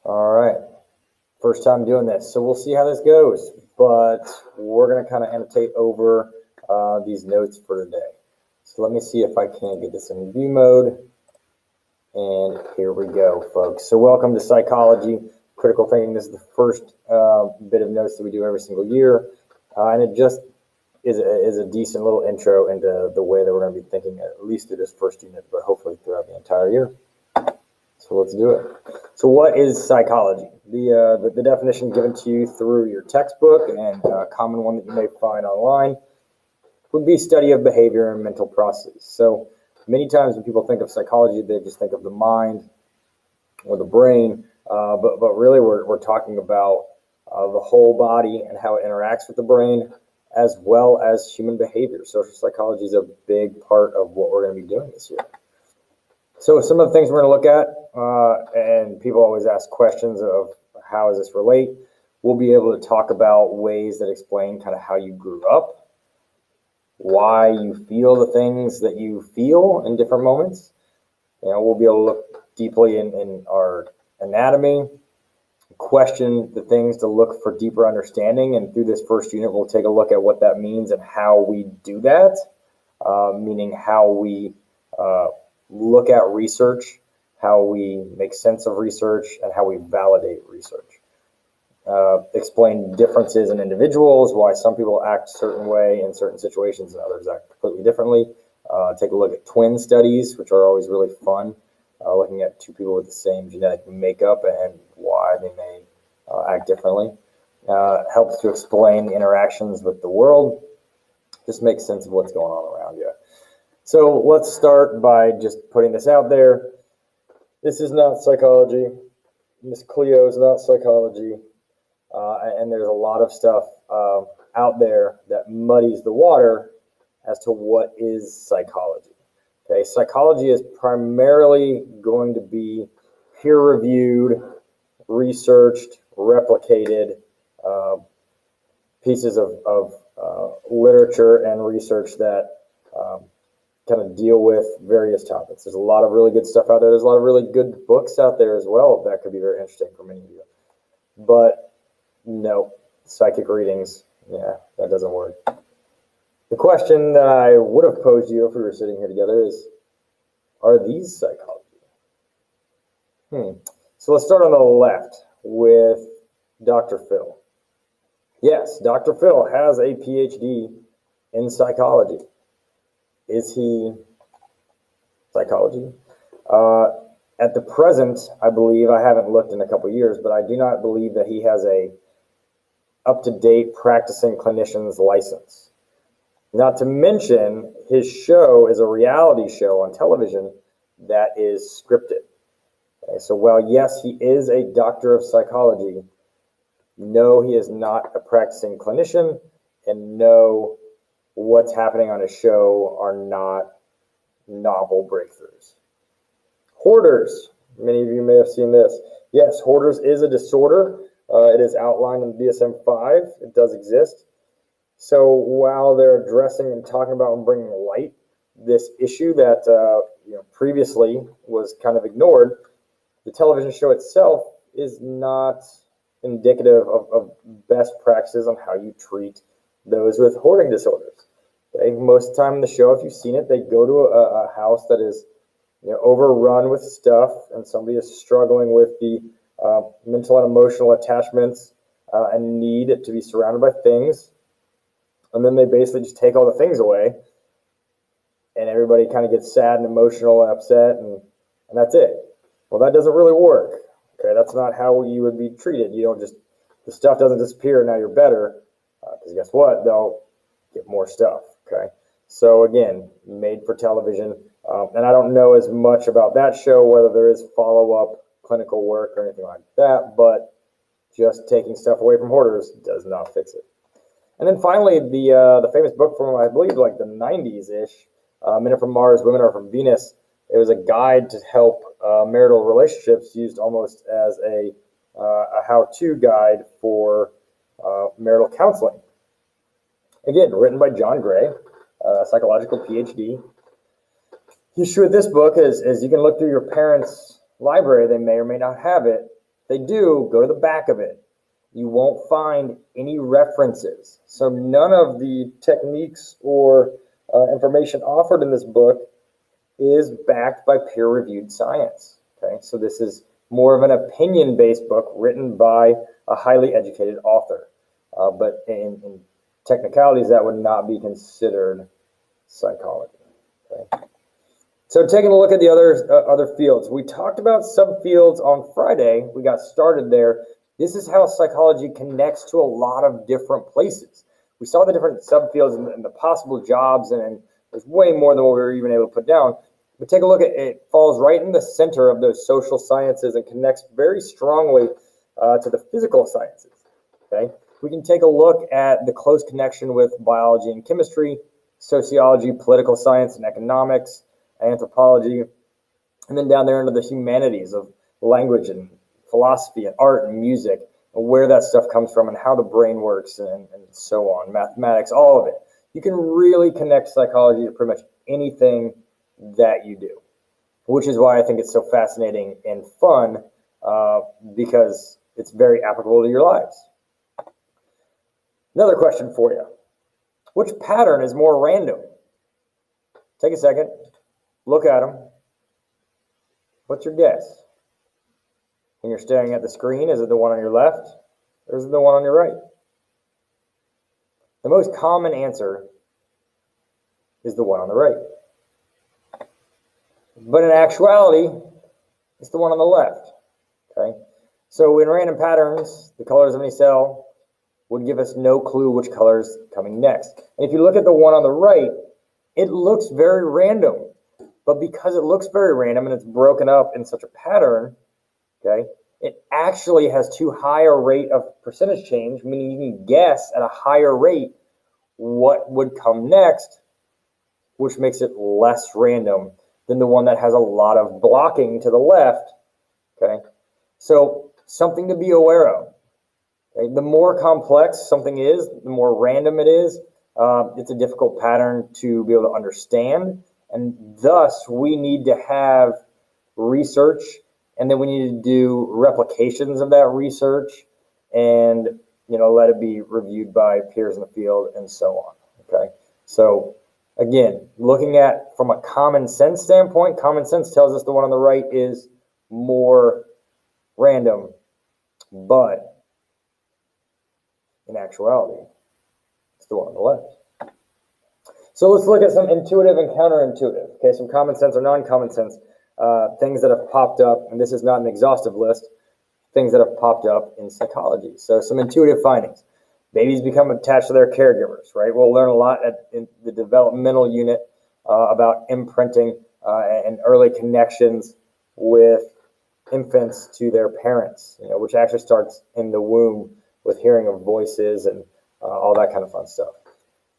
All right, first time doing this, so we'll see how this goes, but we're going to kind of annotate over these notes for today. So let me see if I can get this in view mode, and here we go, folks. So welcome to Psychology, Critical Thinking. This is the first bit of notes that we do every single year, and it just is a decent little intro into the way that we're going to be thinking, at least through this first unit, but hopefully throughout the entire year. So let's do it. So what is psychology? The definition given to you through your textbook and a common one that you may find online would be study of behavior and mental processes. So many times when people think of psychology, they just think of the mind or the brain, but really we're talking about the whole body and how it interacts with the brain, as well as human behavior. Social psychology is a big part of what we're going to be doing this year. So some of the things we're going to look at, and people always ask questions of how does this relate? We'll be able to talk about ways that explain kind of how you grew up, why you feel the things that you feel in different moments. We'll be able to look deeply in our anatomy, question the things to look for deeper understanding, and through this first unit, we'll take a look at what that means and how we do that, meaning how we look at research, how we make sense of research, and how we validate research. Explain differences in individuals, why some people act a certain way in certain situations and others act completely differently. Take a look at twin studies, which are always really fun, looking at two people with the same genetic makeup and why they may act differently. Helps to explain the interactions with the world, just make sense of what's going on around you. So let's start by just putting this out there. This is not psychology. Miss Cleo is not psychology. And there's a lot of stuff out there that muddies the water as to what is psychology. Okay, psychology is primarily going to be peer-reviewed, researched, replicated pieces of literature and research that kind of deal with various topics. There's a lot of really good stuff out there. There's a lot of really good books out there as well that could be very interesting for many of you. But no, psychic readings, yeah, that doesn't work. The question that I would have posed you if we were sitting here together is, are these psychology? So let's start on the left with Dr. Phil. Yes, Dr. Phil has a PhD in psychology. Is he psychology? At the present, I believe, I haven't looked in a couple of years, but I do not believe that he has a up-to-date practicing clinician's license. Not to mention, his show is a reality show on television that is scripted. Okay, so while, yes, he is a doctor of psychology, no, he is not a practicing clinician, and no, what's happening on his show are not novel breakthroughs. Hoarders. Many of you may have seen this. Yes, hoarders is a disorder. It is outlined in DSM-5. It does exist. So while they're addressing and talking about and bringing light this issue that previously was kind of ignored, the television show itself is not indicative of best practices on how you treat those with hoarding disorders. Okay? Most of the time in the show, if you've seen it, they go to a house that is overrun with stuff, and somebody is struggling with the mental and emotional attachments and need to be surrounded by things. And then they basically just take all the things away, and everybody kind of gets sad and emotional and upset, and that's it. Well, that doesn't really work. Okay, that's not how you would be treated. You don't just, the stuff doesn't disappear, now you're better, because guess what? They'll get more stuff, okay? So again, made for television, and I don't know as much about that show, whether there is follow-up clinical work or anything like that, but just taking stuff away from hoarders does not fix it. And then finally, the famous book from, I believe, like the 90s-ish, Men Are From Mars, Women Are From Venus. It was a guide to help marital relationships, used almost as a how-to guide for marital counseling. Again, written by John Gray, psychological PhD. The issue with this book is you can look through your parents' library. They may or may not have it, If they do, go to the back of it. You won't find any references. So none of the techniques or information offered in this book is backed by peer-reviewed science. Okay, so this is more of an opinion-based book written by a highly educated author. But in technicalities, that would not be considered psychology. Okay? So taking a look at the other fields, we talked about subfields on Friday. We got started there. This is how psychology connects to a lot of different places. We saw the different subfields and the possible jobs, and there's way more than what we were even able to put down. But take a look at it. It falls right in the center of those social sciences and connects very strongly to the physical sciences. Okay, we can take a look at the close connection with biology and chemistry, sociology, political science and economics, anthropology, and then down there into the humanities of language and philosophy and art and music, and where that stuff comes from and how the brain works and so on, mathematics, all of it. You can really connect psychology to pretty much anything that you do, which is why I think it's so fascinating and fun, because it's very applicable to your lives. Another question for you. Which pattern is more random? Take a second, look at them. What's your guess? When you're staring at the screen, is it the one on your left or is it the one on your right? The most common answer is the one on the right. But in actuality, it's the one on the left. Okay? So in random patterns, the colors of any cell would give us no clue which color is coming next. And if you look at the one on the right, it looks very random. But because it looks very random and it's broken up in such a pattern, okay, it actually has too high a rate of percentage change, meaning you can guess at a higher rate what would come next, which makes it less random than the one that has a lot of blocking to the left. Okay, so something to be aware of. Okay? The more complex something is, the more random it is. It's a difficult pattern to be able to understand, and thus we need to have research, and then we need to do replications of that research, and let it be reviewed by peers in the field and so on. Okay, so again, looking at from a common sense standpoint, common sense tells us the one on the right is more random, but in actuality, it's the one on the left. So let's look at some intuitive and counterintuitive. Okay, some common sense or non-common sense things that have popped up, and this is not an exhaustive list, things that have popped up in psychology. So some intuitive findings. Babies become attached to their caregivers, right? We'll learn a lot in the developmental unit about imprinting and early connections with infants to their parents, which actually starts in the womb with hearing of voices and all that kind of fun stuff.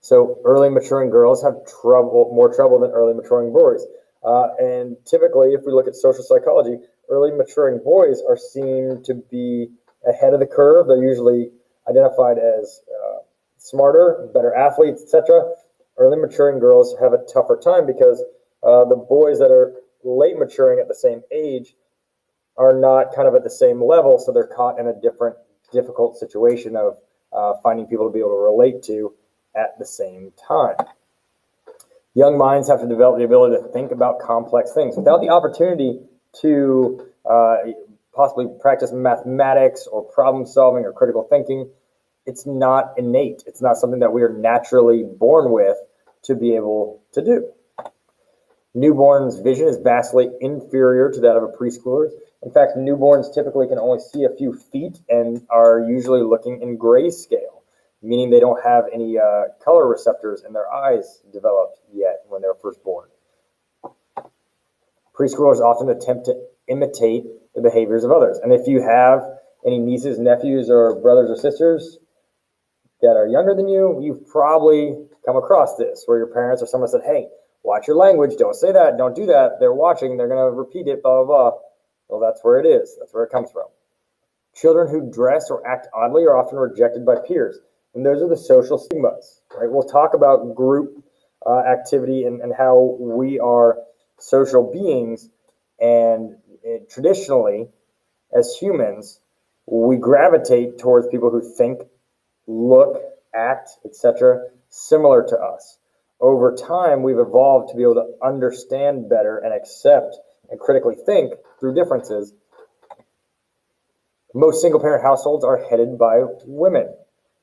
So early maturing girls have more trouble than early maturing boys. And typically, if we look at social psychology, early maturing boys are seen to be ahead of the curve. They're usually identified as smarter, better athletes, etc. Early maturing girls have a tougher time because the boys that are late maturing at the same age are not kind of at the same level, so they're caught in a difficult situation of finding people to be able to relate to at the same time. Young minds have to develop the ability to think about complex things. Without the opportunity to possibly practice mathematics or problem solving or critical thinking, it's not innate. It's not something that we are naturally born with to be able to do. Newborns' vision is vastly inferior to that of a preschooler's. In fact, newborns typically can only see a few feet and are usually looking in grayscale, meaning they don't have any color receptors in their eyes developed yet when they're first born. Preschoolers often attempt to imitate the behaviors of others. And if you have any nieces, nephews, or brothers or sisters that are younger than you, you've probably come across this, where your parents or someone said, hey, watch your language, don't say that, don't do that, they're watching, they're going to repeat it, blah, blah, blah. Well, that's where it is. That's where it comes from. Children who dress or act oddly are often rejected by peers. And those are the social stigmas, right? We'll talk about group activity and how we are social beings. And traditionally, as humans, we gravitate towards people who think, look, act, etc., similar to us. Over time, we've evolved to be able to understand better and accept and critically think through differences. Most single-parent households are headed by women.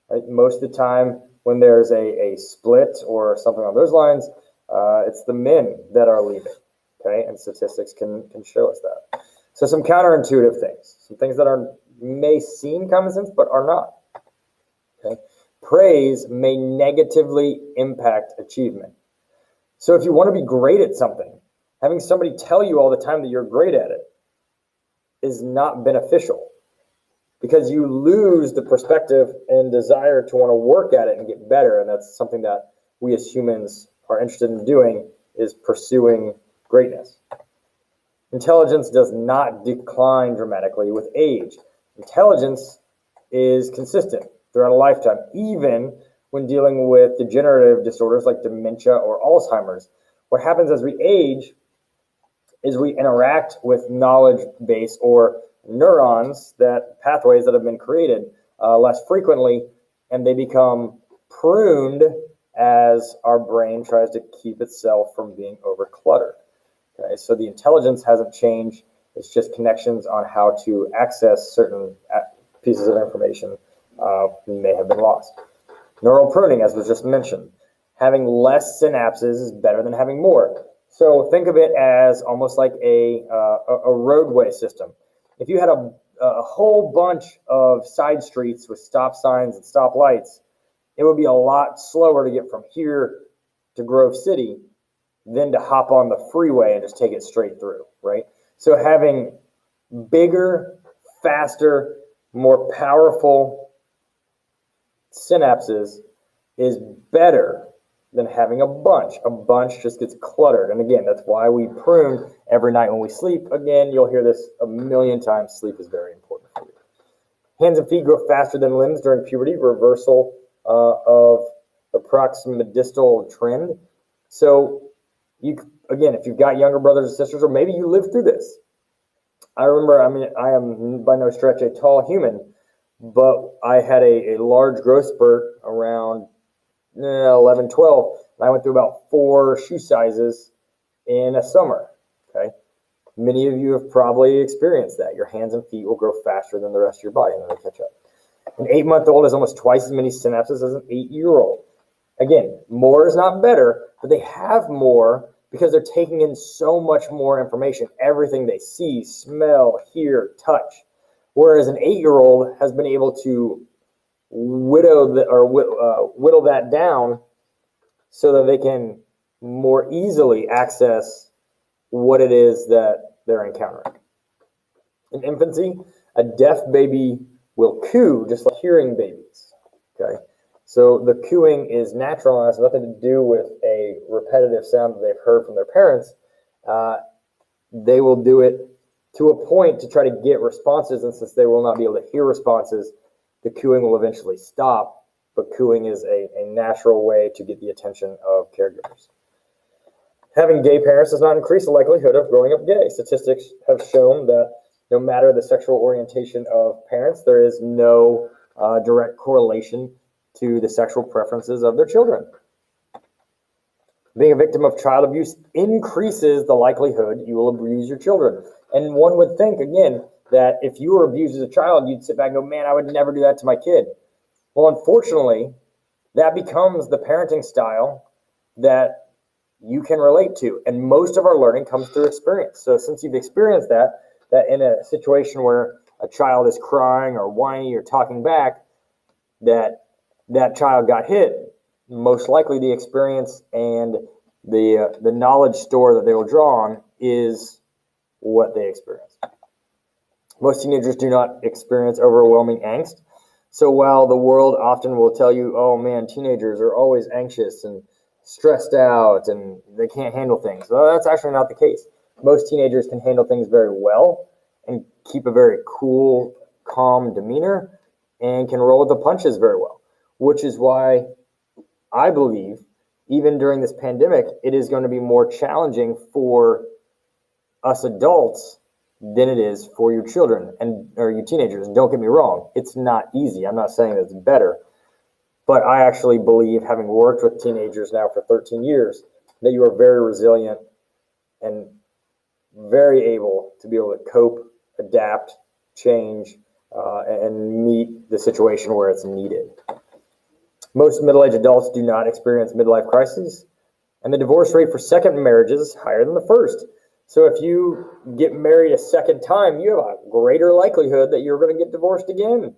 Right? Most of the time, when there's a split or something on those lines, it's the men that are leaving. Okay, and statistics can show us that. So some counterintuitive things, some things that may seem common sense but are not. Okay, praise may negatively impact achievement. So if you want to be great at something, having somebody tell you all the time that you're great at it is not beneficial, because you lose the perspective and desire to want to work at it and get better. And that's something that we as humans are interested in doing, is pursuing greatness. Intelligence does not decline dramatically with age. Intelligence is consistent throughout a lifetime, even when dealing with degenerative disorders like dementia or Alzheimer's. What happens as we age is we interact with knowledge base or neurons, that pathways that have been created less frequently, and they become pruned as our brain tries to keep itself from being overcluttered. Okay, so the intelligence hasn't changed. It's just connections on how to access certain pieces of information may have been lost. Neural pruning, as was just mentioned. Having less synapses is better than having more. So think of it as almost like a roadway system. If you had a whole bunch of side streets with stop signs and stop lights, it would be a lot slower to get from here to Grove City than to hop on the freeway and just take it straight through, right? So having bigger, faster, more powerful synapses is better than having a bunch. A bunch just gets cluttered. And again, that's why we prune every night when we sleep. Again, you'll hear this a million times. Sleep is very important for you. Hands and feet grow faster than limbs during puberty, reversal of the proximal distal trend. So again, if you've got younger brothers and sisters, or maybe you lived through this. I remember, I am by no stretch a tall human, but I had a large growth spurt around 11, 12, and I went through about 4 shoe sizes in a summer. Okay, many of you have probably experienced that. Your hands and feet will grow faster than the rest of your body, and then they catch up. An 8-month-old has almost twice as many synapses as an 8-year-old. Again, more is not better, but they have more because they're taking in so much more information, everything they see, smell, hear, touch. Whereas an 8-year-old has been able to whittle that down so that they can more easily access what it is that they're encountering. In infancy, a deaf baby will coo just like hearing babies. Okay, so the cooing is natural and has nothing to do with a repetitive sound that they've heard from their parents. They will do it to a point to try to get responses, and since they will not be able to hear responses, the cooing will eventually stop. But cooing is a natural way to get the attention of caregivers. Having gay parents does not increase the likelihood of growing up gay. Statistics have shown that no matter the sexual orientation of parents, there is no direct correlation to the sexual preferences of their children. Being a victim of child abuse increases the likelihood you will abuse your children. And one would think, again, that if you were abused as a child, you'd sit back and go, man, I would never do that to my kid. Well, unfortunately, that becomes the parenting style that you can relate to. And most of our learning comes through experience. So since you've experienced that in a situation where a child is crying or whining or talking back, that child got hit, most likely the experience and the knowledge store that they will draw on is what they experience. Most teenagers do not experience overwhelming angst. So while the world often will tell you, oh man, teenagers are always anxious and stressed out and they can't handle things, well, that's actually not the case. Most teenagers can handle things very well and keep a very cool, calm demeanor and can roll with the punches very well, which is why I believe even during this pandemic, it is going to be more challenging for us adults than it is for your children or your teenagers. And don't get me wrong, it's not easy. I'm not saying it's better, but I actually believe, having worked with teenagers now for 13 years, that you are very resilient and very able to be able to cope, adapt, change, and meet the situation where it's needed. Most middle-aged adults do not experience midlife crises, and the divorce rate for second marriages is higher than the first. So if you get married a second time, you have a greater likelihood that you're going to get divorced again.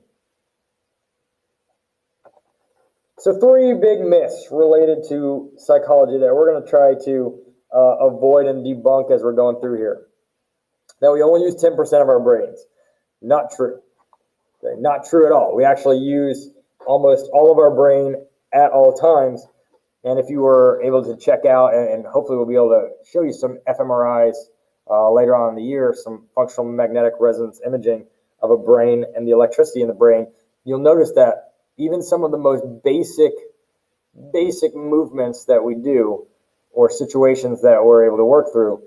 So 3 big myths related to psychology that we're going to try to avoid and debunk as we're going through here. That we only use 10% of our brains. Not true. Okay? Not true at all. We actually use almost all of our brain at all times. And if you were able to check out, and hopefully we'll be able to show you some fMRIs later on in the year, some functional magnetic resonance imaging of a brain and the electricity in the brain, you'll notice that even some of the most basic movements that we do, or situations that we're able to work through,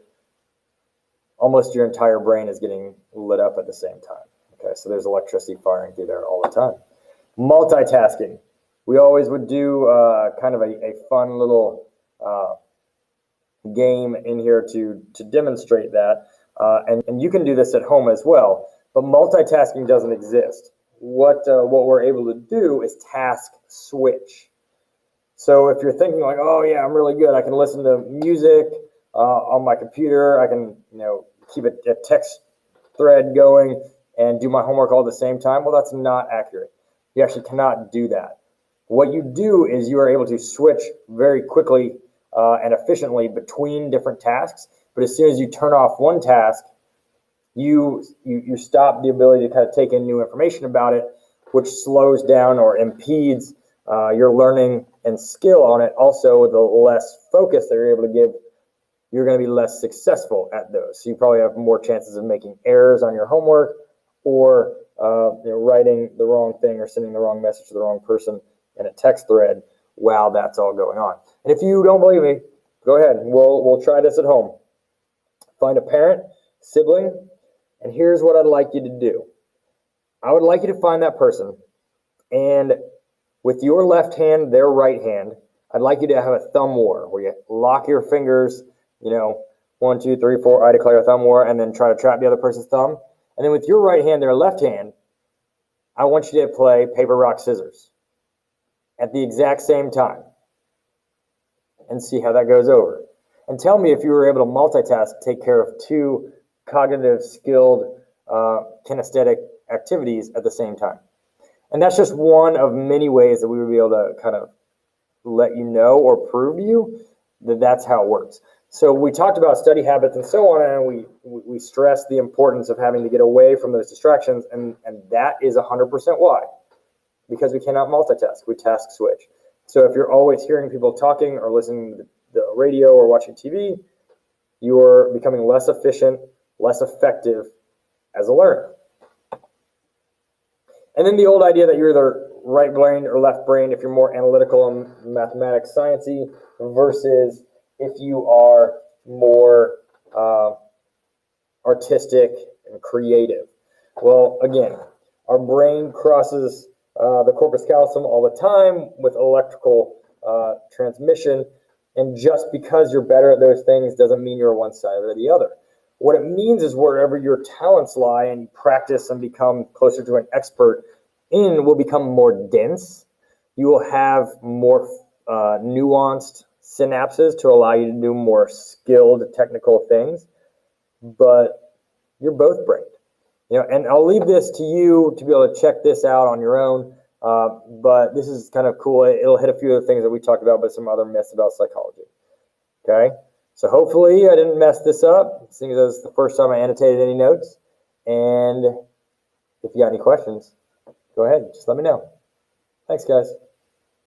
almost your entire brain is getting lit up at the same time. Okay, so there's electricity firing through there all the time. Multitasking. We always would do kind of a fun little game in here to demonstrate that. And you can do this at home as well, but multitasking doesn't exist. What we're able to do is task switch. So if you're thinking like, oh yeah, I'm really good, I can listen to music on my computer, I can keep a text thread going and do my homework all at the same time, well, that's not accurate. You actually cannot do that. What you do is you are able to switch very quickly and efficiently between different tasks, but as soon as you turn off one task, you stop the ability to kind of take in new information about it, which slows down or impedes your learning and skill on it. Also, with the less focus that you're able to give, you're going to be less successful at those. So you probably have more chances of making errors on your homework, or writing the wrong thing or sending the wrong message to the wrong person in a text thread while that's all going on. And if you don't believe me, go ahead. We'll try this at home. Find a parent, sibling, and here's what I'd like you to do. I would like you to find that person, and with your left hand, their right hand, I'd like you to have a thumb war where you lock your fingers, 1, 2, 3, 4, I declare a thumb war, and then try to trap the other person's thumb. And then with your right hand, their left hand, I want you to play paper, rock, scissors at the exact same time and see how that goes over. And tell me if you were able to multitask, take care of 2 cognitive, skilled, kinesthetic activities at the same time. And that's just one of many ways that we would be able to kind of let you know or prove to you that that's how it works. So we talked about study habits and so on, and we stressed the importance of having to get away from those distractions, and that is 100% why. Because we cannot multitask, we task switch. So if you're always hearing people talking or listening to the radio or watching TV, you're becoming less efficient, less effective as a learner. And then the old idea that you're either right-brained or left-brained if you're more analytical and mathematics, sciencey, versus if you are more artistic and creative. Well, again, our brain crosses the corpus callosum all the time with electrical transmission, and just because you're better at those things doesn't mean you're one side or the other. What it means is wherever your talents lie and you practice and become closer to an expert in will become more dense. You will have more nuanced synapses to allow you to do more skilled technical things, but you're both brained. And I'll leave this to you to be able to check this out on your own, but this is kind of cool. It'll hit a few of the things that we talked about, but some other myths about psychology. Okay? So hopefully I didn't mess this up, seeing as it's the first time I annotated any notes. And if you got any questions, go ahead, just let me know. Thanks, guys.